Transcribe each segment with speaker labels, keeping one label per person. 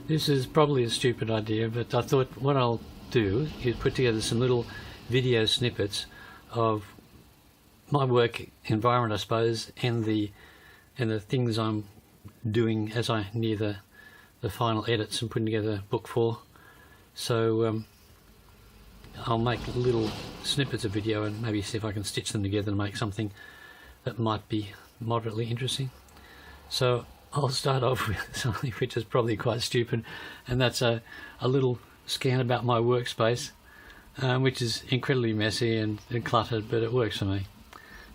Speaker 1: This is probably a stupid idea, but I thought what I'll do is put together some little video snippets of my work environment, I suppose, and the things I'm doing as I near the final edits and putting together book 4. So I'll make little snippets of video and maybe see if I can stitch them together and make something that might be moderately interesting. So I'll start off with something which is probably quite stupid, and that's a little scan about my workspace, which is incredibly messy and cluttered, but it works for me.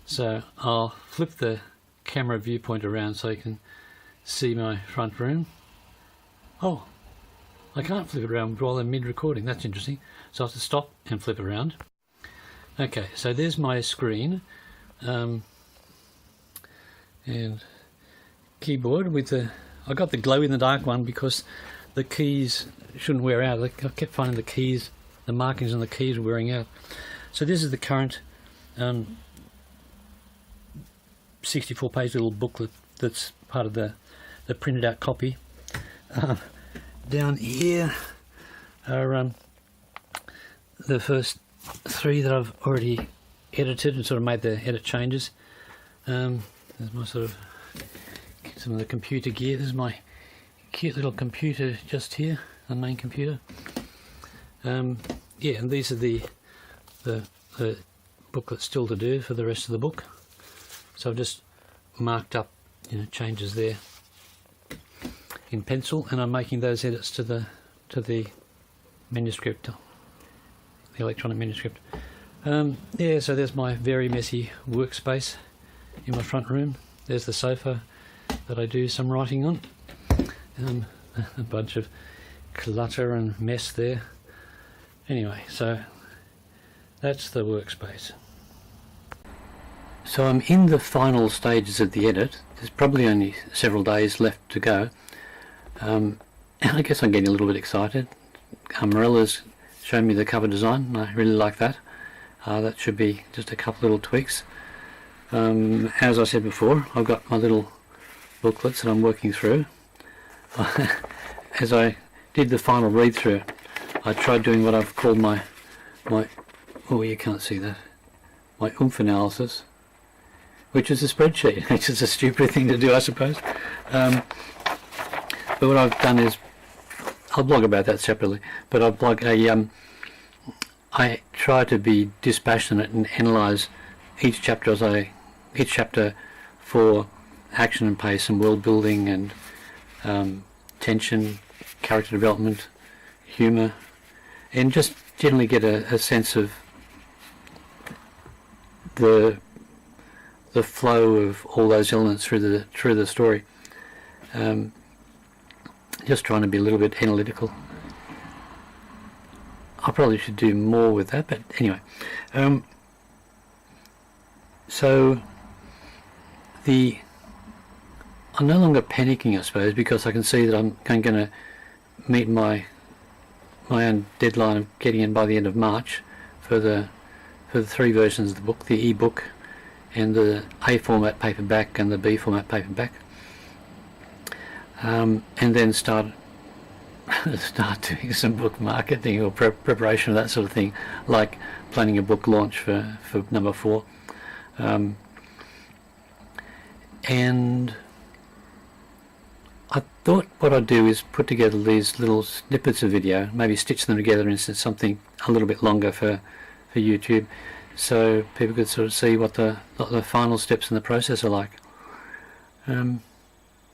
Speaker 1: So I'll flip the camera viewpoint around so you can see my front room. Oh, I can't flip it around while I'm mid-recording. That's interesting. So I have to stop and flip around. Okay, so there's my screen and keyboard with I got the glow-in-the-dark one because the keys shouldn't wear out. I kept finding the keys, the markings on the keys were wearing out. So this is the current 64-page little booklet that's part of the printed out copy. Down here are the first 3 that I've already edited and sort of made the edit changes. There's my sort of some of the computer gear. This is my cute little computer just here, the main computer. Yeah, and these are the booklets still to do for the rest of the book. So I've just marked up, changes there in pencil, and I'm making those edits to the manuscript, the electronic manuscript. Yeah, so there's my very messy workspace in my front room. There's the sofa that I do some writing on. A bunch of clutter and mess there. Anyway, so that's the workspace. So I'm in the final stages of the edit. There's probably only several days left to go. And I guess I'm getting a little bit excited. Morella's shown me the cover design, and I really like that. That should be just a couple little tweaks. As I said before, I've got my little booklets that I'm working through. As I did the final read through, I tried doing what I've called my oh, you can't see that, my oomph analysis, which is a spreadsheet, which is a stupid thing to do, I suppose. But what I've done is, I'll blog about that separately, but I'll blog I try to be dispassionate and analyse each chapter for action and pace and world building and tension, character development, humour, and just generally get a sense of the flow of all those elements through the story. Just trying to be a little bit analytical. I probably should do more with that, but anyway. So I'm no longer panicking, I suppose, because I can see that I'm going to meet my own deadline of getting in by the end of March for the 3 versions of the book, the e-book and the A format paperback and the B format paperback, and then start doing some book marketing or preparation of that sort of thing, like planning a book launch for number 4. And I thought what I'd do is put together these little snippets of video, maybe stitch them together into something a little bit longer for YouTube, so people could sort of see what the final steps in the process are like. And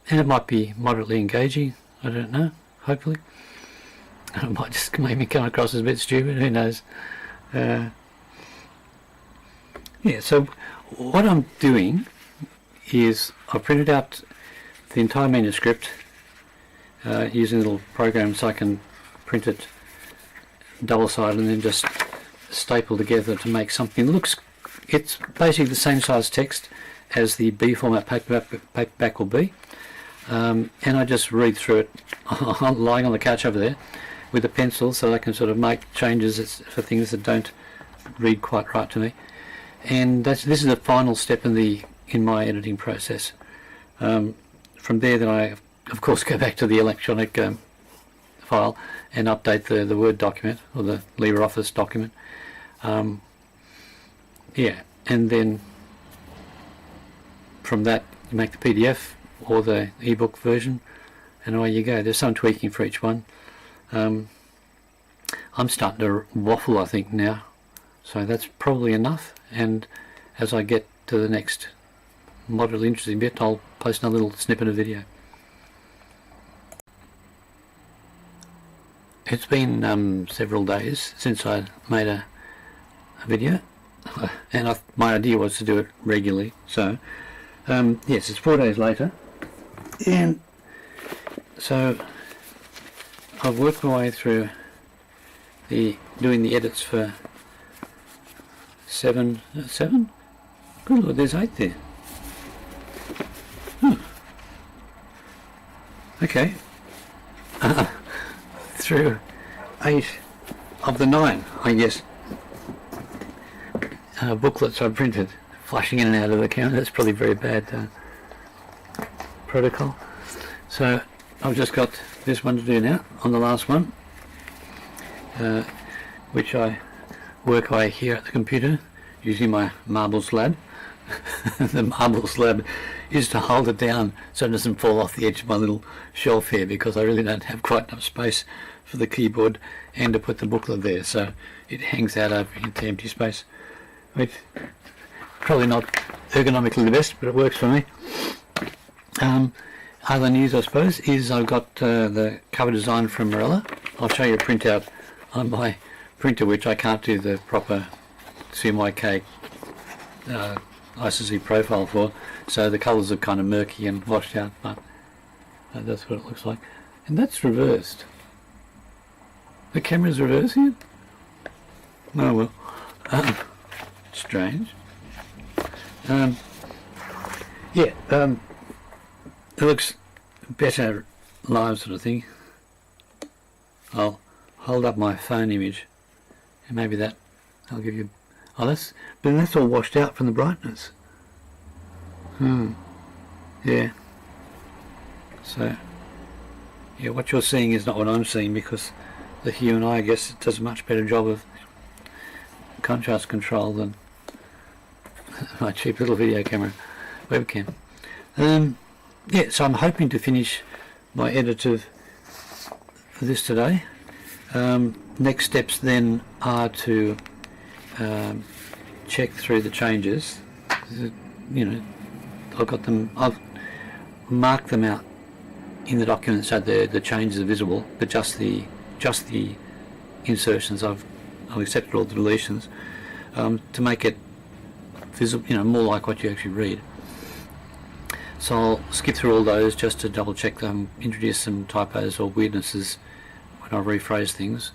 Speaker 1: it might be moderately engaging, I don't know, hopefully. It might just make me come across as a bit stupid, who knows. Yeah, so what I'm doing is I've printed out the entire manuscript using a little program so I can print it double-sided and then just staple together to make something. It's basically the same size text as the B format paperback will be, and I just read through it lying on the couch over there with a pencil so I can sort of make changes for things that don't read quite right to me. And this is the final step in my editing process. From there, then I of course go back to the electronic file and update the Word document or the LibreOffice document. Yeah, and then from that you make the PDF or the ebook version, and away you go. There's some tweaking for each one. I'm starting to waffle, I think, now, so that's probably enough, and as I get to the next moderately interesting bit, I'll post another little snippet of video. It's been several days since I made a video, and my idea was to do it regularly, so yes, it's 4 days later, and so I've worked my way through doing the edits for seven? Good Lord, there's 8 there. Okay. Through 8 of the 9, I guess, booklets I printed, flashing in and out of the camera. That's probably very bad protocol. So I've just got this one to do now on the last one, which I work away here at the computer using my marble slab. The marble slab is to hold it down so it doesn't fall off the edge of my little shelf here, because I really don't have quite enough space for the keyboard and to put the booklet there, so it hangs out over into empty space, which probably not ergonomically the best, but it works for me. Other news, I suppose, is I've got the cover design from Morella. I'll show you a printout on my printer, which I can't do the proper CMYK ISOC profile for, so the colours are kind of murky and washed out, but that's what it looks like. And that's reversed. The camera's reversing it? Oh well. Strange. Yeah, it looks better live, sort of thing. I'll hold up my phone image, and maybe I'll give you. Oh, but that's all washed out from the brightness. Yeah. So, yeah, what you're seeing is not what I'm seeing, because the Hue and I guess it does a much better job of contrast control than my cheap little video camera webcam. Yeah, so I'm hoping to finish my edit of this today. Next steps then are to check through the changes. You know, I've marked them out in the document so the changes are visible, but just the insertions I've accepted all the deletions, to make it visible, you know, more like what you actually read. So I'll skip through all those just to double check them, introduce some typos or weirdnesses when I rephrase things,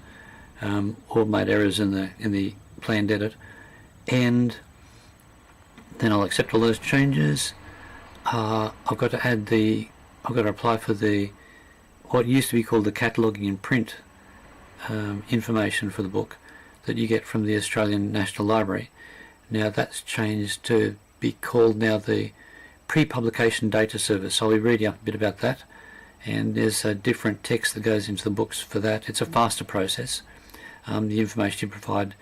Speaker 1: or made errors in the planned edit, and then I'll accept all those changes. I've got to apply for what used to be called the cataloguing in print information for the book that you get from the Australian National Library. Now that's changed to be called now the Pre-Publication Data Service. So I'll be reading up a bit about that, and there's a different text that goes into the books for that. It's a faster process. The information you provide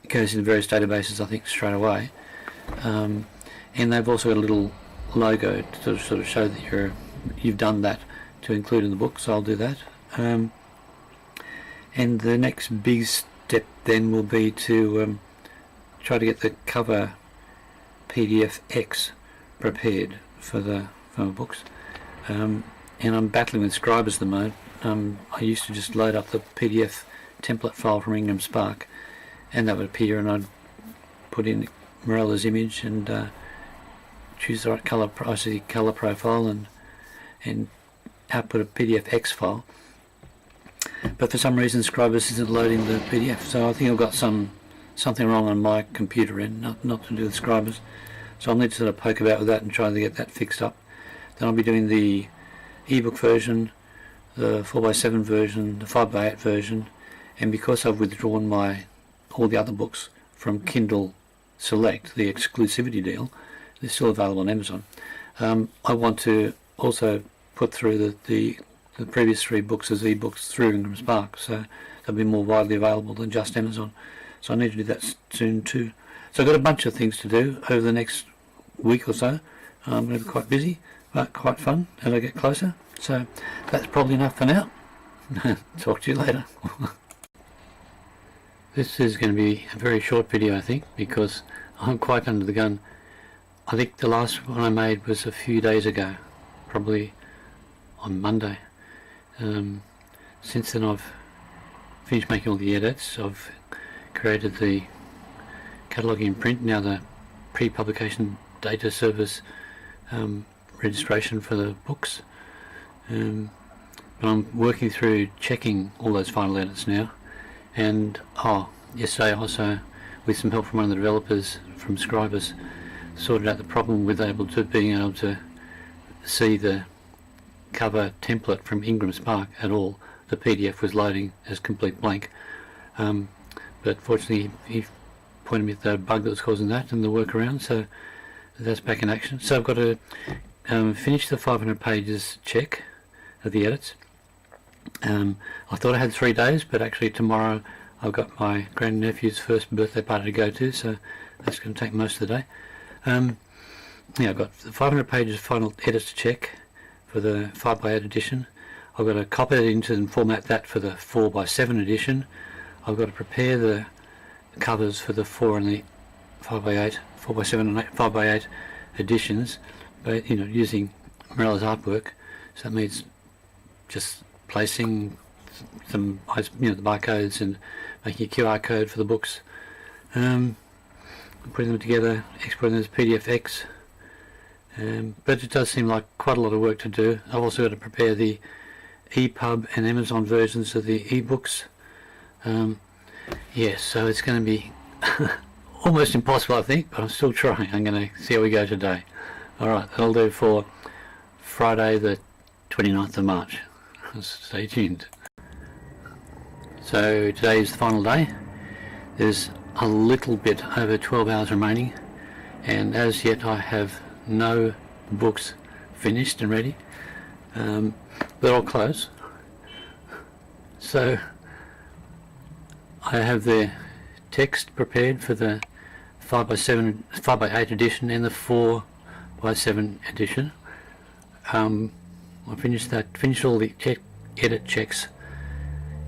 Speaker 1: goes into various databases, I think, straight away, and they've also got a little logo to sort of show that you've done that to include in the book, so I'll do that. And the next big step then will be to try to get the cover PDF X prepared for my books, and I'm battling with Scribers at the moment. I used to just load up the PDF template file from Ingram Spark, and that would appear, and I'd put in Morella's image and choose the right color, ISOC color profile, and output a PDF X file. But for some reason Scribers isn't loading the PDF, so I think I've got something wrong on my computer end, not to do with Scribers. So I'll need to sort of poke about with that and try to get that fixed up. Then I'll be doing the ebook version, the 4x7 version, the 5x8 version, and because I've withdrawn all the other books from Kindle Select, the exclusivity deal, they're still available on Amazon. I want to also put through the the previous 3 books as ebooks through Ingram Spark, so they'll be more widely available than just Amazon. So I need to do that soon too. So I've got a bunch of things to do over the next week or so. I'm going to be quite busy, but quite fun as I get closer. So that's probably enough for now. Talk to you later. This is going to be a very short video, I think, because I'm quite under the gun. I think the last one I made was a few days ago, probably on Monday. Since then I've finished making all the edits. I've created the catalogue in print, now the pre-publication data service registration for the books. But I'm working through checking all those final edits now, and yesterday also, with some help from one of the developers from Scribus, sorted out the problem with being able to see the cover template from Ingram Spark at all. The PDF was loading as complete blank, but fortunately he pointed me at the bug that was causing that and the workaround, so that's back in action. So I've got to finish the 500 pages check of the edits. I thought I had 3 days, but actually tomorrow I've got my grandnephew's first birthday party to go to, so that's going to take most of the day. I've got 500 pages of final edits to check for the 5x8 edition. I've got to copy it into and format that for the 4x7 edition. I've got to prepare the covers for the 4 and the 5x8, 4x7 and 5x8 editions, but using Morella's artwork. So that means just placing some the barcodes and making a QR code for the books, putting them together, exporting them as PDFX. But it does seem like quite a lot of work to do. I've also got to prepare the epub and Amazon versions of the ebooks. So it's going to be almost impossible, I think, but I'm still trying. I'm going to see how we go today. Alright, that'll do for Friday the 29th of March. Stay tuned. So today is the final day. There's a little bit over 12 hours remaining, and as yet I have no books finished and ready. They're all close. So I have the text prepared for the 5x8 edition and the 4x7 edition. I finished all the edit checks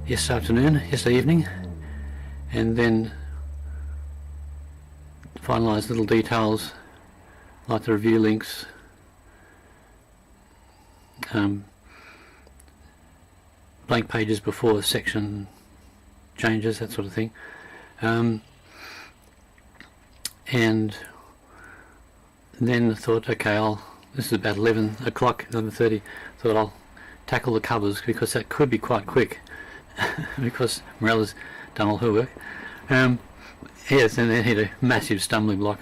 Speaker 1: yesterday evening, and then finalised little details like the review links, blank pages before the section changes, that sort of thing. And then I thought, okay, this is about 11 o'clock, 11:30, thought I'll tackle the covers, because that could be quite quick because Morella's done all her work. Yes, and then hit a massive stumbling block.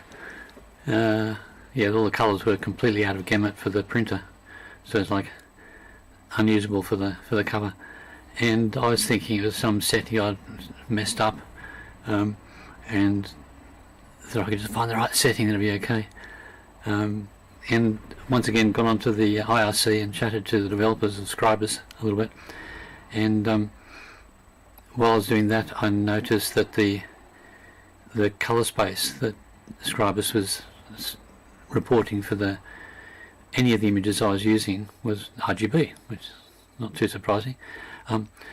Speaker 1: All the colours were completely out of gamut for the printer, so it's like unusable for the cover. And I was thinking it was some setting I'd messed up, and thought I could just find the right setting and it'd be okay. And once again gone onto the IRC and chatted to the developers and Scribus a little bit, and while I was doing that I noticed that the colour space that Scribus was reporting for any of the images I was using was RGB, which is not too surprising.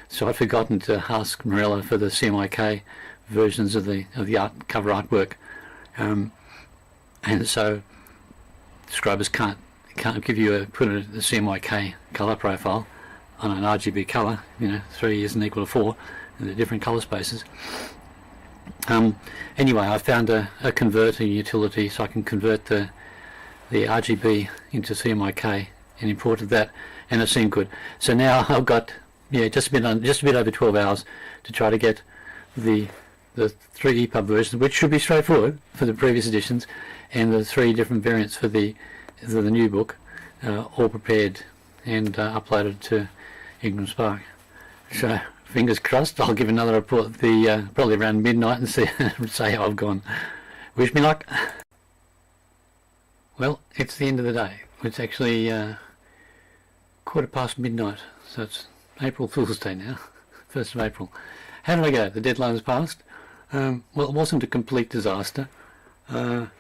Speaker 1: So I'd forgotten to ask Morella for the CMYK versions of the cover artwork, and so Scribus can't give you put a CMYK colour profile on an RGB colour. 3 isn't equal to 4, and they're different colour spaces. Anyway, I found a converter utility so I can convert the RGB into CMYK and imported that, and it seemed good. So now I've got just a bit over 12 hours to try to get the 3 EPUB versions, which should be straightforward for the previous editions, and the 3 different variants for the new book, all prepared and uploaded to Ingram Spark. So fingers crossed, I'll give another report probably around midnight and say how I've gone. Wish me luck. Well, it's the end of the day. It's actually 1:15 midnight, So it's April Fool's Day now, 1st of April. How did I go? The deadline was passed. Well, it wasn't a complete disaster. It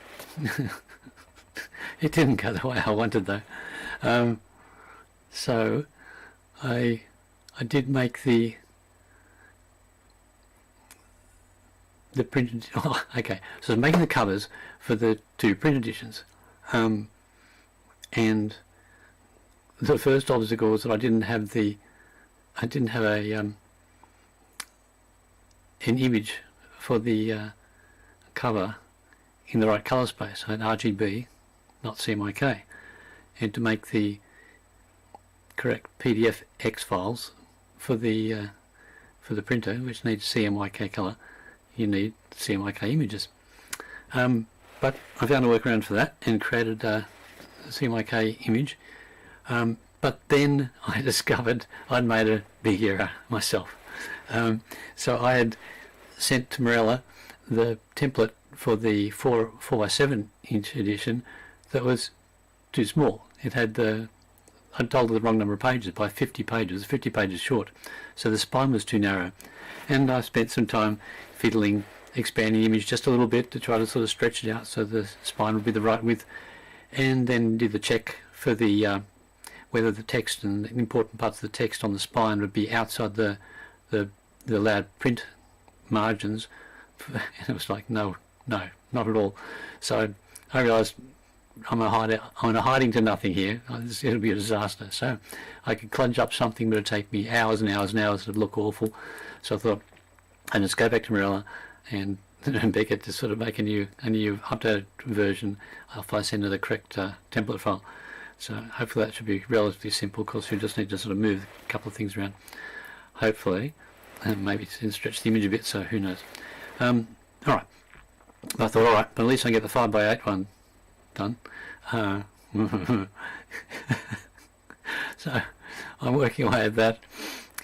Speaker 1: didn't go the way I wanted though. So I did make the printed. Oh, okay. So I was making the covers for the 2 print editions, and the first obstacle was that I didn't have a an image for the cover in the right colour space. I had RGB, not CMYK, and to make the correct PDF X files for the printer, which needs CMYK colour, you need CMYK images. But I found a workaround for that and created a CMYK image. But then I discovered I'd made a big error myself. So I had sent to Morella the template for the 4x7 inch edition that was too small. It had I'd told her the wrong number of pages by 50 pages, 50 pages short. So the spine was too narrow. And I spent some time fiddling, expanding the image just a little bit to try to sort of stretch it out so the spine would be the right width, and then did the check for the whether the text and the important parts of the text on the spine would be outside the allowed print margins, and it was like no, not at all. So I realised I'm a hiding to nothing here. It'll be a disaster. So I could clunge up something, but it'd take me hours and hours and hours. It'd look awful. So I thought I'd just go back to Morella and beg it to sort of make a new updated version if I send her the correct template file. So hopefully that should be relatively simple, because you just need to sort of move a couple of things around, hopefully, and maybe stretch the image a bit, so who knows. Alright, I thought, alright, but at least I get the 5x8 one done. So I'm working away at that,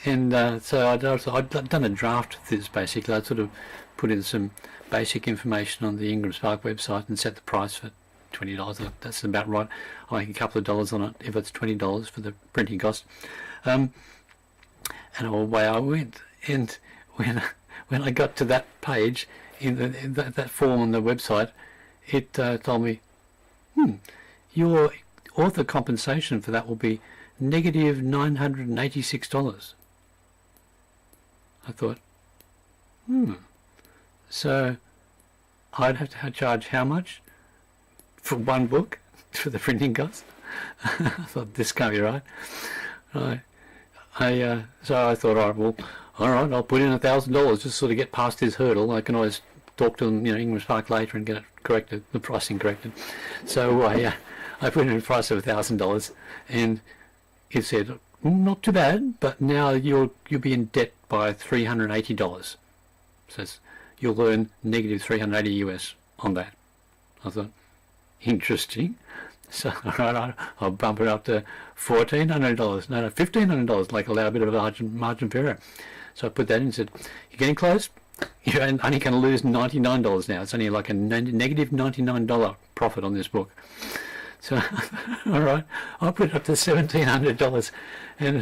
Speaker 1: and so I'd done a draft of this basically. I'd sort of put in some basic information on the Ingram Spark website and set the price for $20. That's about right. I'll make a couple of dollars on it if it's $20 for the printing cost. And away I went. And when I got to that page in that form on the website, it told me, your author compensation for that will be negative $986. I thought, so I'd have to charge how much for one book for the printing cost? I thought, this can't be right. So I thought, all right, I'll put in $1,000 just sort of get past this hurdle. I can always talk to them, Ingram Spark later and get it corrected, the pricing corrected. So I put in a price of $1,000, and it said, not too bad, but now you'll be in debt by $380. So you'll earn negative $380 US on that. I thought, interesting. So all right, I'll bump it up to $1,400. No, $1,500. Like allow a bit of a margin for error. So I put that in and said, you're getting close. You're only going to lose $99 now. It's only like a negative $99 profit on this book. So all right, I'll put it up to $1,700, and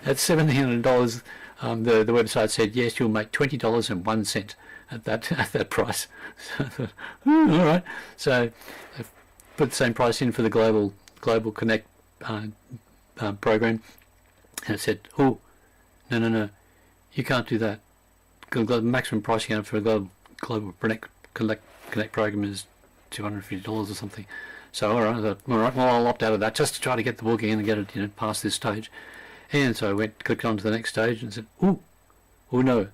Speaker 1: at $1,700, the website said yes, you'll make $20.01 at that price. So I thought, all right. So I put the same price in for the Global Connect program, and it said, oh, no, you can't do that. The maximum price you have for a Global Connect program is $250 or something. So all right, well, I'll opt out of that just to try to get the book in and get it past this stage. And so I clicked on to the next stage and said, oh no,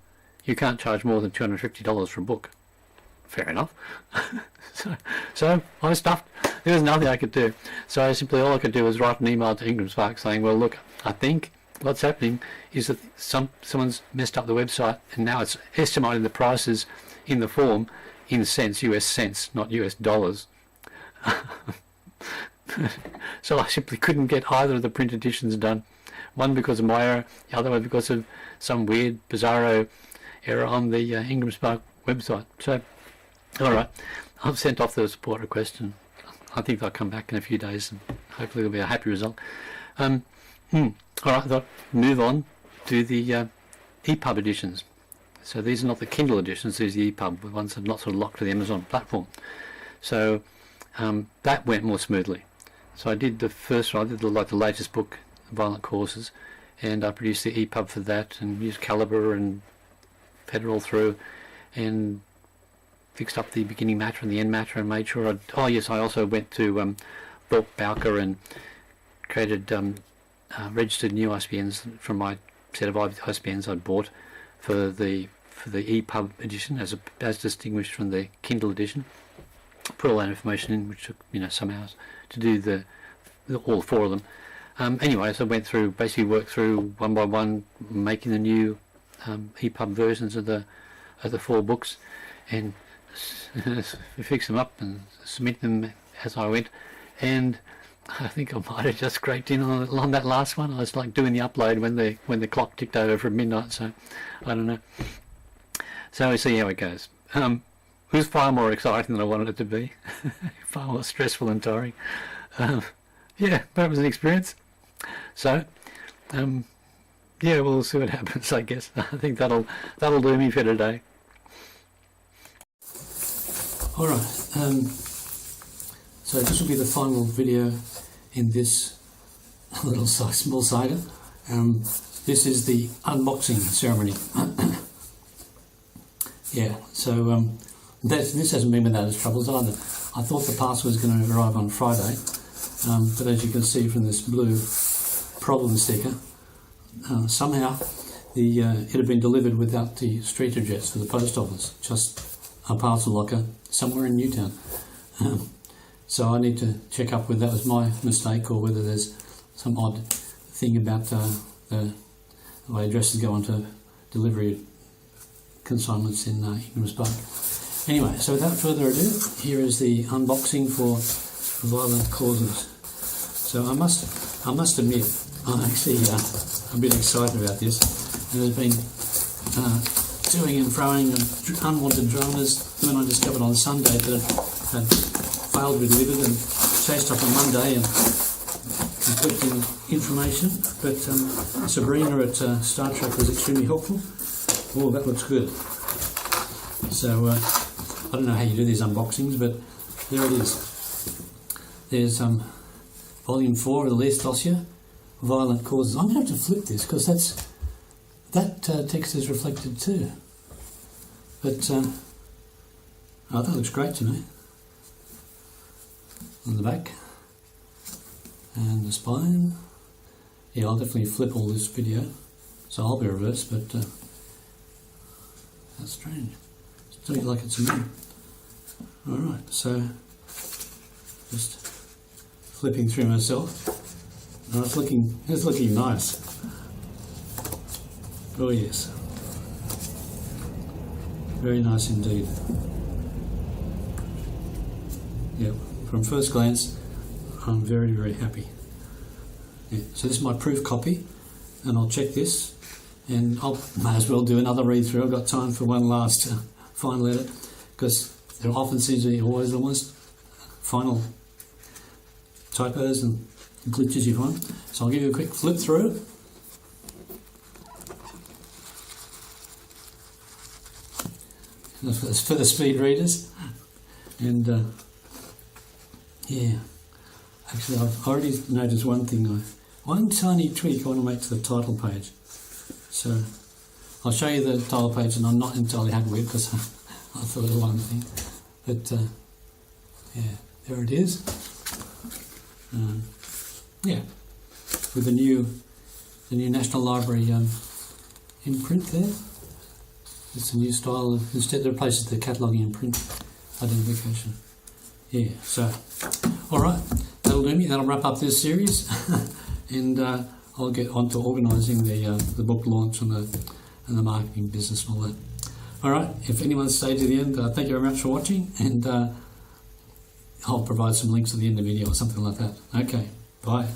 Speaker 1: you can't charge more than $250 for a book. Fair enough. so I was stuffed. There was nothing I could do. So all I could do was write an email to Ingram Spark saying, well, look, I think what's happening is that someone's messed up the website, and now it's estimating the prices in the form in cents, US cents, not US dollars. So I simply couldn't get either of the print editions done. One because of my error, the other one because of some weird, bizarro error on the Ingram Spark website. So, all right, I've sent off the support request, and I think they'll come back in a few days, and hopefully there'll be a happy result. All right, I thought move on to the epub editions. So these are not the Kindle editions, these are the epub, the ones that are not sort of locked to the Amazon platform. So that went more smoothly. So I did the first one, I did the latest book, Violent Causes, and I produced the epub for that and used Calibre and fed it all through and fixed up the beginning matter and the end matter and made sure I also went to Thorpe Bowker and created registered new ISBNs from my set of ISBNs I'd bought for the epub edition as distinguished from the Kindle edition. Put all that information in, which took some hours to do all four of them. Anyway, so I went through, basically worked through one by one, making the new epub versions of the four books, and fix them up and submit them as I went. And I think I might have just scraped in on that last one. I was like doing the upload when the clock ticked over from midnight, so I don't know. So we see how it goes. It was far more exciting than I wanted it to be. Far more stressful and tiring. Yeah, that was an experience. So, yeah, we'll see what happens, I guess. I think that'll do me for today. All right. So this will be the final video in this little small saga. This is the unboxing ceremony. Yeah. So this hasn't been without its troubles either. I thought the parcel was going to arrive on Friday, but as you can see from this blue problem sticker, somehow it had been delivered without the street address for the post office, just a parcel locker somewhere in Newtown. So I need to check up whether that was my mistake or whether there's some odd thing about the way addresses go onto delivery consignments in Ingram Spark. Anyway, so without further ado, here is the unboxing for Violent Causes. So I must admit, I'm actually a bit excited about this. There's been toing and froing and unwanted dramas when I discovered on Sunday that it had failed to be delivered and chased up on Monday and conflicting information. But Sabrina at Star Trek was extremely helpful. Oh, that looks good. So I don't know how you do these unboxings, but there it is. There's Volume 4 of the Lease dossier, Violent Causes. I'm going to have to flip this because that text is reflected too. But oh, that looks great to me. On the back and the spine. Yeah, I'll definitely flip all this video, so I'll be reversed. But that's strange. It's doing like it's a man. All right, so just flipping through myself. Oh, it's looking nice. Oh yes, very nice indeed. Yep, from first glance, I'm very, very happy. Yeah, so this is my proof copy, and I'll check this, and I may as well do another read through. I've got time for one last final edit, because there often seems to be always almost final typos and glitches you find. So I'll give you a quick flip through. For the speed readers, and yeah, actually I've already noticed one thing, one tiny tweak I want to make to the title page. So I'll show you the title page, and I'm not entirely happy with it because I thought it was one thing, but yeah, there it is. Yeah, with the new National Library imprint there. It's a new style of, instead it replaces the cataloguing and print identification. Yeah, so, alright, that'll do me. That'll wrap up this series. And I'll get on to organising the book launch and the marketing business and all that. Alright, if anyone stayed to the end, thank you very much for watching, and I'll provide some links at the end of the video or something like that. Okay, bye.